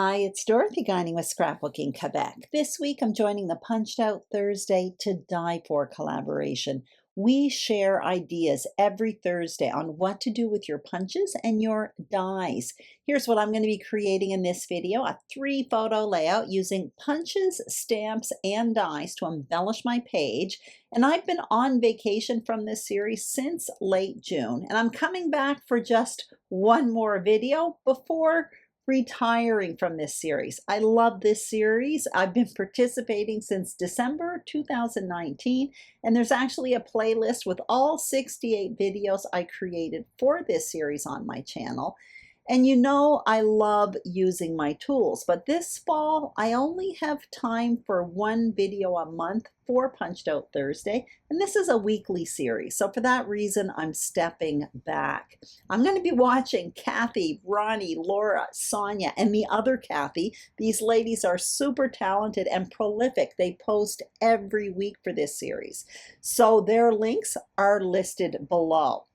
Hi, it's Dorothy Guinan with Scrapbooking Quebec. This week I'm joining the Punched Out Thursday to Die For collaboration. We share ideas every Thursday on what to do with your punches and your dies. Here's what I'm going to be creating in this video, a 3-photo layout using punches, stamps, and dies to embellish my page. And I've been on vacation from this series since late June, and I'm coming back for just one more video before retiring from this series. I love this series. I've been participating since December 2019, and there's actually a playlist with all 68 videos I created for this series on my channel. And you know I love using my tools, but this fall I only have time for one video a month for Punched Out Thursday, and this is a weekly series. So for that reason, I'm stepping back. I'm going to be watching Kathy, Ronnie, Laura, Sonia, and the other Kathy. These ladies are super talented and prolific. They post every week for this series. So their links are listed below.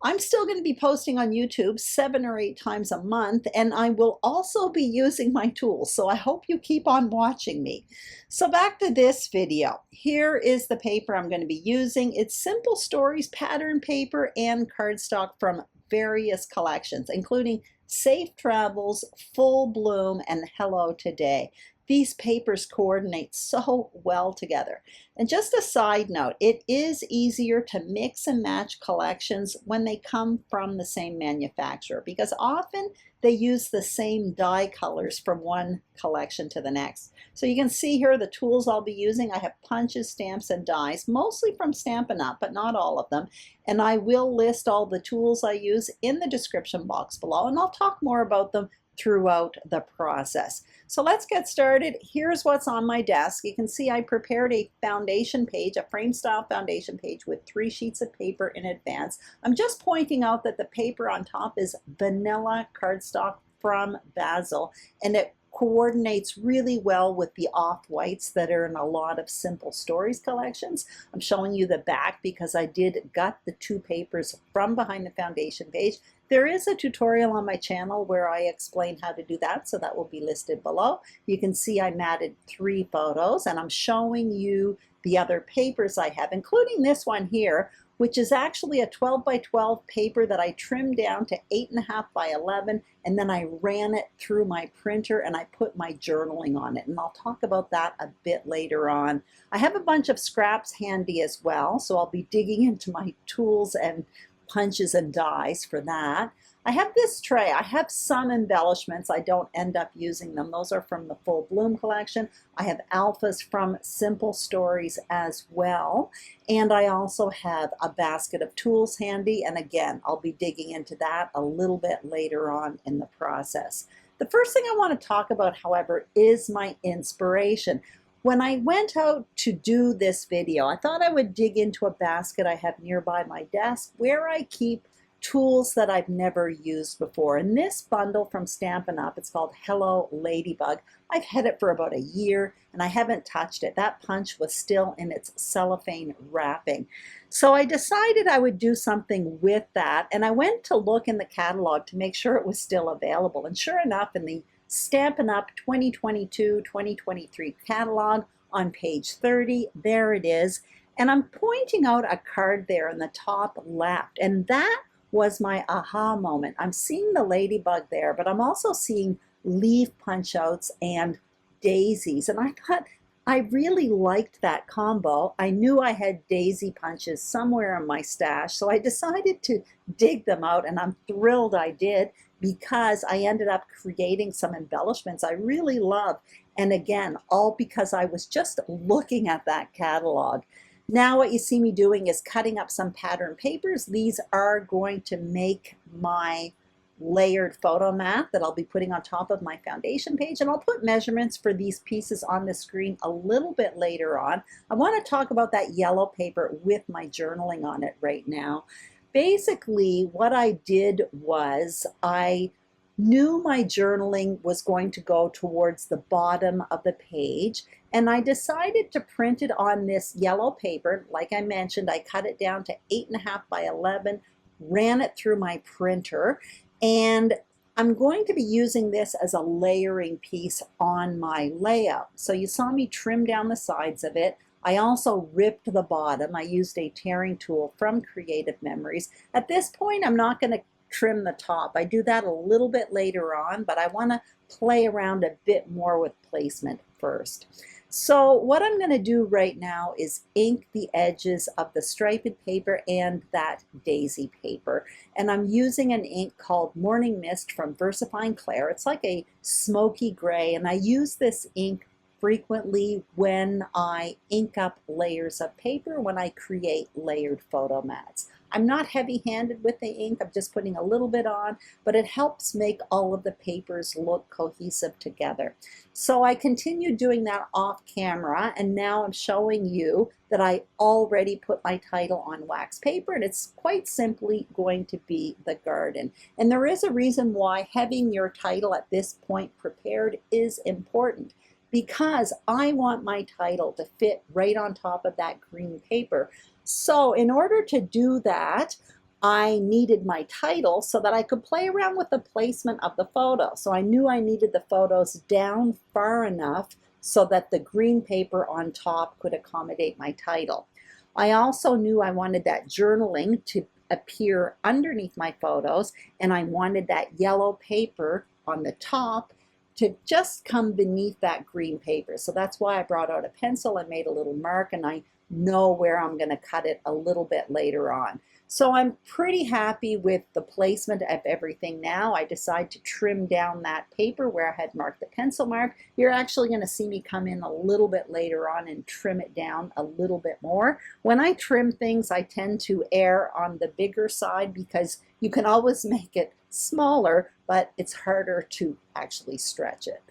I'm still going to be posting on YouTube 7 or 8 times a month, and I will also be using my tools, so I hope you keep on watching me. So back to this video. Here is the paper I'm going to be using. It's Simple Stories pattern paper and cardstock from various collections, including Safe Travels, Full Bloom, and Hello Today. These papers coordinate so well together. And just a side note, it is easier to mix and match collections when they come from the same manufacturer, because often they use the same die colors from one collection to the next. So you can see here the tools I'll be using. I have punches, stamps, and dies, mostly from Stampin' Up, but not all of them. And I will list all the tools I use in the description box below, and I'll talk more about them throughout the process. So let's get started. Here's what's on my desk. You can see I prepared a foundation page, a frame style foundation page with 3 sheets of paper in advance. I'm just pointing out that the paper on top is vanilla cardstock from Bazzill, and it coordinates really well with the off-whites that are in a lot of Simple Stories collections. I'm showing you the back because I did gut the 2 papers from behind the foundation page. There is a tutorial on my channel where I explain how to do that, so that will be listed below. You can see I matted 3 photos, and I'm showing you the other papers I have, including this one here, which is actually a 12 by 12 paper that I trimmed down to 8.5 by 11, and then I ran it through my printer and I put my journaling on it, and I'll talk about that a bit later on. I have a bunch of scraps handy as well, so I'll be digging into my tools and punches and dies for that. I have this tray. I have some embellishments. I don't end up using them. Those are from the Full Bloom collection. I have alphas from Simple Stories as well. And I also have a basket of tools handy. And again, I'll be digging into that a little bit later on in the process. The first thing I want to talk about, however, is my inspiration. When I went out to do this video, I thought I would dig into a basket I have nearby my desk where I keep tools that I've never used before. And this bundle from Stampin' Up, it's called Hello Ladybug. I've had it for about a year and I haven't touched it. That punch was still in its cellophane wrapping. So I decided I would do something with that, and I went to look in the catalog to make sure it was still available. And sure enough, in the Stampin' Up 2022-2023 catalog on page 30, there it is. And I'm pointing out a card there in the top left, and that was my aha moment. I'm seeing the ladybug there, but I'm also seeing leaf punch outs and daisies, and I thought I really liked that combo. I knew I had daisy punches somewhere in my stash, so I decided to dig them out, and I'm thrilled I did, because I ended up creating some embellishments I really love. And again, all because I was just looking at that catalog. Now what you see me doing is cutting up some pattern papers. These are going to make my layered photo mat that I'll be putting on top of my foundation page, and I'll put measurements for these pieces on the screen a little bit later on. I want to talk about that yellow paper with my journaling on it right now. Basically, what I did was I knew my journaling was going to go towards the bottom of the page, and I decided to print it on this yellow paper. Like I mentioned, I cut it down to 8.5 by 11, ran it through my printer, and I'm going to be using this as a layering piece on my layout. So you saw me trim down the sides of it. I also ripped the bottom. I used a tearing tool from Creative Memories. At this point, I'm not going to trim the top. I do that a little bit later on, but I want to play around a bit more with placement first. So what I'm going to do right now is ink the edges of the striped paper and that daisy paper. And I'm using an ink called Morning Mist from VersaFine Clair. It's like a smoky gray, and I use this ink frequently when I ink up layers of paper, when I create layered photo mats. I'm not heavy-handed with the ink, I'm just putting a little bit on, but it helps make all of the papers look cohesive together. So I continue doing that off camera, and now I'm showing you that I already put my title on wax paper, and it's quite simply going to be The Garden. And there is a reason why having your title at this point prepared is important, because I want my title to fit right on top of that green paper. So in order to do that, I needed my title so that I could play around with the placement of the photo. So I knew I needed the photos down far enough so that the green paper on top could accommodate my title. I also knew I wanted that journaling to appear underneath my photos, and I wanted that yellow paper on the top to just come beneath that green paper. So that's why I brought out a pencil and made a little mark, and I know where I'm going to cut it a little bit later on. So I'm pretty happy with the placement of everything now. I decided to trim down that paper where I had marked the pencil mark. You're actually going to see me come in a little bit later on and trim it down a little bit more. When I trim things, I tend to err on the bigger side because you can always make it smaller, but it's harder to actually stretch it.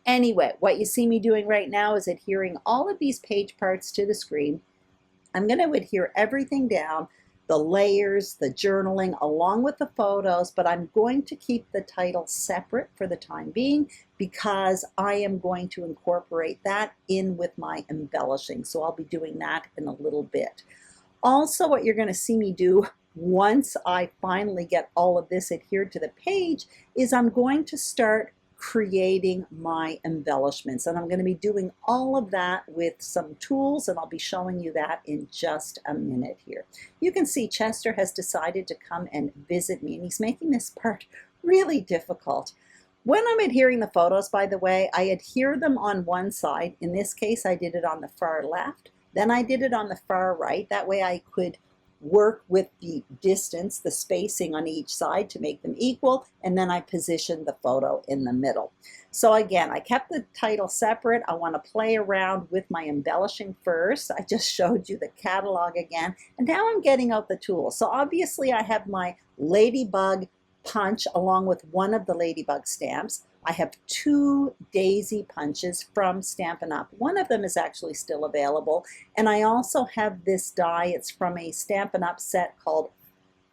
Anyway, what you see me doing right now is adhering all of these page parts to the screen. I'm going to adhere everything down, the layers, the journaling, along with the photos, but I'm going to keep the title separate for the time being because I am going to incorporate that in with my embellishing. So I'll be doing that in a little bit. Also, what you're going to see me do once I finally get all of this adhered to the page is I'm going to start creating my embellishments, and I'm going to be doing all of that with some tools, and I'll be showing you that in just a minute here. You can see Chester has decided to come and visit me, and he's making this part really difficult. When I'm adhering the photos, by the way, I adhere them on one side. In this case, I did it on the far left. Then I did it on the far right. That way I could work with the distance, the spacing on each side to make them equal, and then I positioned the photo in the middle. So again, I kept the title separate. I want to play around with my embellishing first. I just showed you the catalog again, and now I'm getting out the tools. So obviously I have my Ladybug punch along with one of the Ladybug stamps. I have 2 daisy punches from Stampin' Up. One of them is actually still available. And I also have this die. It's from a Stampin' Up set called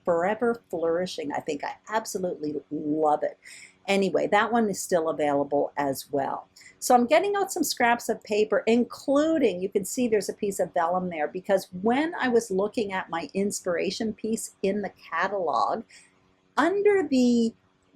Forever Flourishing. I think I absolutely love it. Anyway, that one is still available as well. So I'm getting out some scraps of paper, including, you can see there's a piece of vellum there, because when I was looking at my inspiration piece in the catalog, under the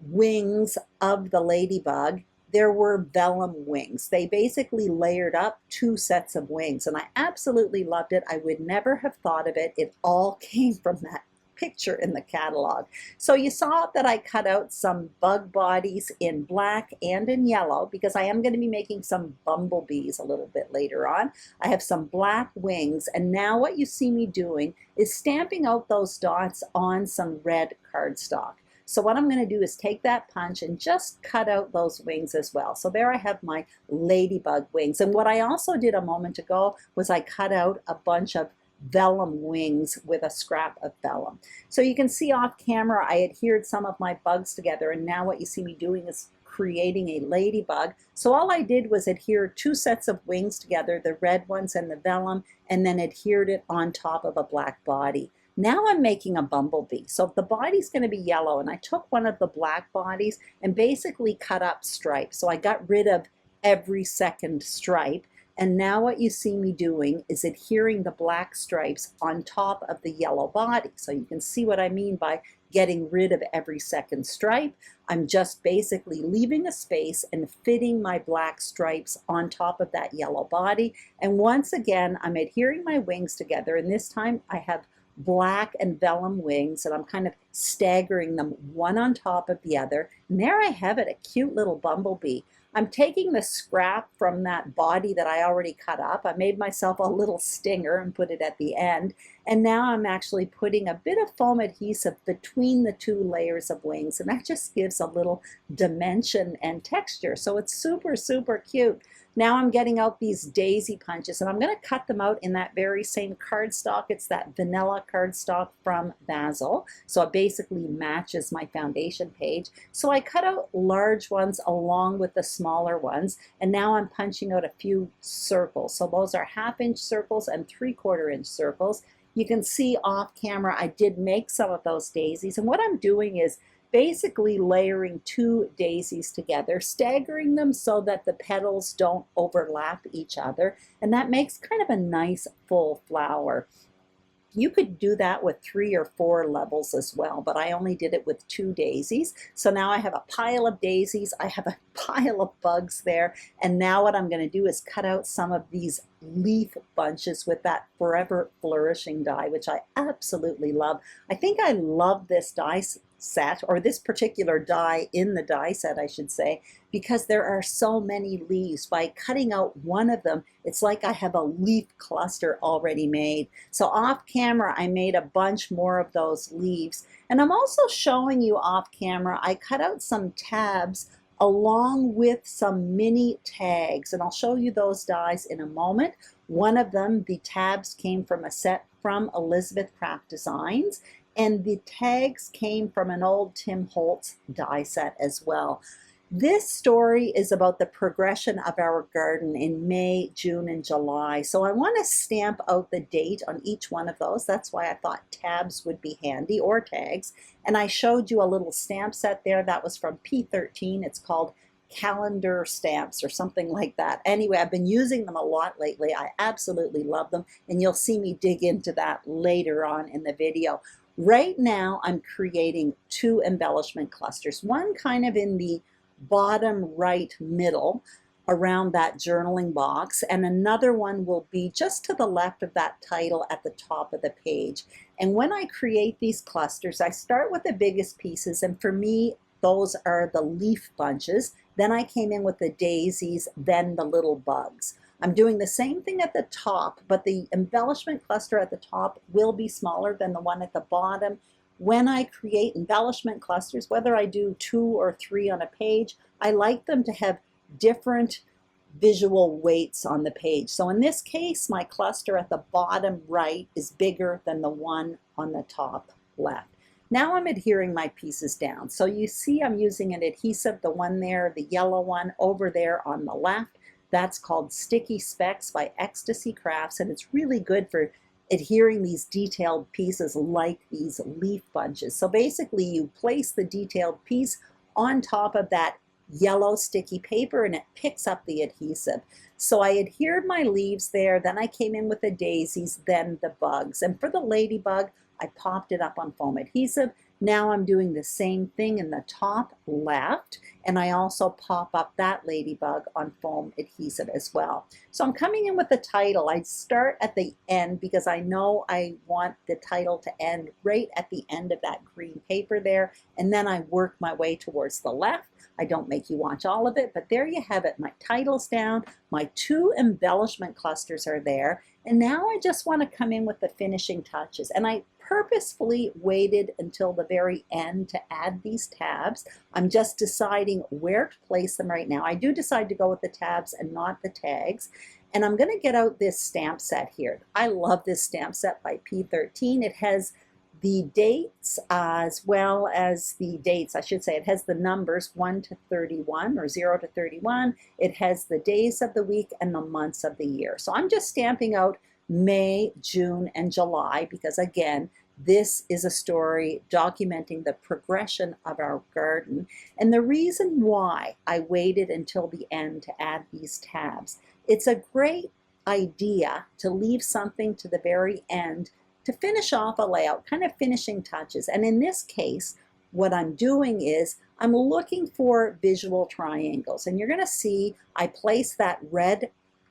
wings of the Ladybug, there were vellum wings. They basically layered up 2 sets of wings, and I absolutely loved it. I would never have thought of it. It all came from that picture in the catalog. So you saw that I cut out some bug bodies in black and in yellow because I am going to be making some bumblebees a little bit later on. I have some black wings, and now what you see me doing is stamping out those dots on some red cardstock. So what I'm going to do is take that punch and just cut out those wings as well. So there I have my Ladybug wings. And what I also did a moment ago was I cut out a bunch of vellum wings with a scrap of vellum. So you can see off camera I adhered some of my bugs together, and now what you see me doing is creating a ladybug. So all I did was adhere 2 sets of wings together, the red ones and the vellum, and then adhered it on top of a black body. Now I'm making a bumblebee. So the body's going to be yellow, and I took one of the black bodies and basically cut up stripes. So I got rid of every second stripe. And now what you see me doing is adhering the black stripes on top of the yellow body. So you can see what I mean by getting rid of every second stripe. I'm just basically leaving a space and fitting my black stripes on top of that yellow body. And once again, I'm adhering my wings together, and this time I have black and vellum wings, and I'm kind of staggering them one on top of the other. And there I have it, a cute little bumblebee. I'm taking the scrap from that body that I already cut up. I made myself a little stinger and put it at the end. And now I'm actually putting a bit of foam adhesive between the two layers of wings, and that just gives a little dimension and texture. So it's super, super cute. Now I'm getting out these daisy punches, and I'm going to cut them out in that very same cardstock. It's that vanilla cardstock from Bazzill. So it basically matches my foundation page. So I cut out large ones along with the smaller ones, and now I'm punching out a few circles. So those are 1/2 inch circles and 3/4 inch circles. You can see off camera I did make some of those daisies, and what I'm doing is basically layering 2 daisies together, staggering them so that the petals don't overlap each other, and that makes kind of a nice full flower. You could do that with 3 or 4 levels as well, but I only did it with 2 daisies. So now I have a pile of daisies, I have a pile of bugs there, and now what I'm going to do is cut out some of these leaf bunches with that Forever Flourishing die, which I absolutely love. I think I love this die set, or this particular die in the die set, I should say, because there are so many leaves. By cutting out one of them, it's like I have a leaf cluster already made. So off camera, I made a bunch more of those leaves. And I'm also showing you off camera, I cut out some tabs along with some mini tags, and I'll show you those dies in a moment. One of them, the tabs came from a set from Elizabeth Craft Designs, and the tags came from an old Tim Holtz die set as well. This story is about the progression of our garden in May, June, and July. So I want to stamp out the date on each one of those. That's why I thought tabs would be handy, or tags. And I showed you a little stamp set there. That was from P13. It's called calendar stamps or something like that. Anyway, I've been using them a lot lately. I absolutely love them, and you'll see me dig into that later on in the video. Right now, I'm creating 2 embellishment clusters, one kind of in the bottom right middle around that journaling box, and another one will be just to the left of that title at the top of the page. And when I create these clusters, I start with the biggest pieces, and for me, those are the leaf bunches. Then I came in with the daisies, then the little bugs. I'm doing the same thing at the top, but the embellishment cluster at the top will be smaller than the one at the bottom. When I create embellishment clusters, whether I do 2 or 3 on a page, I like them to have different visual weights on the page. So in this case, my cluster at the bottom right is bigger than the one on the top left. Now I'm adhering my pieces down. So you see I'm using an adhesive, the one there, the yellow one over there on the left. That's called Sticky Specks by Ecstasy Crafts, and it's really good for adhering these detailed pieces like these leaf bunches. So basically you place the detailed piece on top of that yellow sticky paper and it picks up the adhesive. So I adhered my leaves there, then I came in with the daisies, then the bugs. And for the ladybug, I popped it up on foam adhesive. Now I'm doing the same thing in the top left, and I also pop up that ladybug on foam adhesive as well. So I'm coming in with the title. I start at the end because I know I want the title to end right at the end of that green paper there, and then I work my way towards the left. I don't make you watch all of it, but there you have it. My title's down, my 2 embellishment clusters are there, and now I just want to come in with the finishing touches. And I purposefully waited until the very end to add these tabs. I'm just deciding where to place them right now. I do decide to go with the tabs and not the tags. And I'm going to get out this stamp set here. I love this stamp set by P13. It has the dates as well as the dates, I should say. It has the numbers 1 to 31 or 0 to 31. It has the days of the week and the months of the year. So I'm just stamping out May, June, and July because, again, this is a story documenting the progression of our garden. And the reason why I waited until the end to add these tabs, it's a great idea to leave something to the very end to finish off a layout, kind of finishing touches. And in this case, what I'm doing is I'm looking for visual triangles. And you're going to see I place that red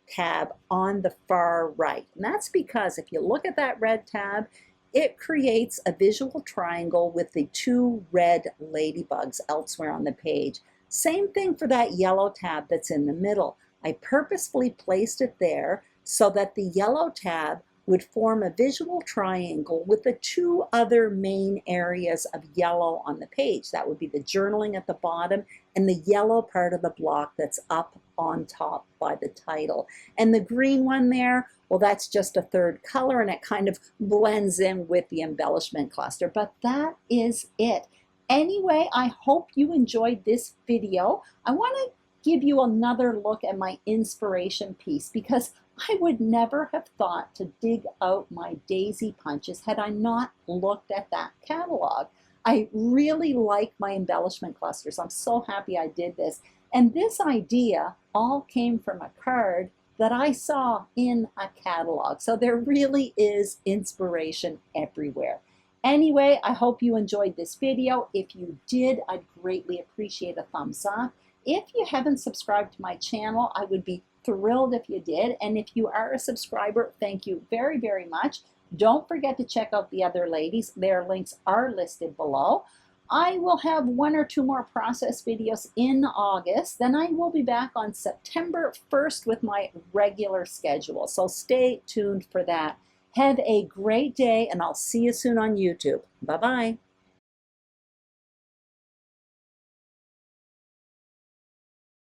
tab on the far right. And that's because if you look at that red tab, it creates a visual triangle with the two red ladybugs elsewhere on the page. Same thing for that yellow tab that's in the middle. I purposefully placed it there so that the yellow tab would form a visual triangle with the two other main areas of yellow on the page. That would be the journaling at the bottom and the yellow part of the block that's up on top by the title. And the green one there, well, that's just a third color and it kind of blends in with the embellishment cluster, but that is it. Anyway, I hope you enjoyed this video. I want to give you another look at my inspiration piece because I would never have thought to dig out my daisy punches had I not looked at that catalog. I really like my embellishment clusters. I'm so happy I did this. And this idea all came from a card that I saw in a catalog. So there really is inspiration everywhere. Anyway, I hope you enjoyed this video. If you did, I'd greatly appreciate a thumbs up. If you haven't subscribed to my channel, I would be thrilled if you did. And if you are a subscriber, thank you very, very much. Don't forget to check out the other ladies. Their links are listed below. I will have 1 or 2 more process videos in August. Then I will be back on September 1st with my regular schedule. So stay tuned for that. Have a great day, and I'll see you soon on YouTube. Bye-bye.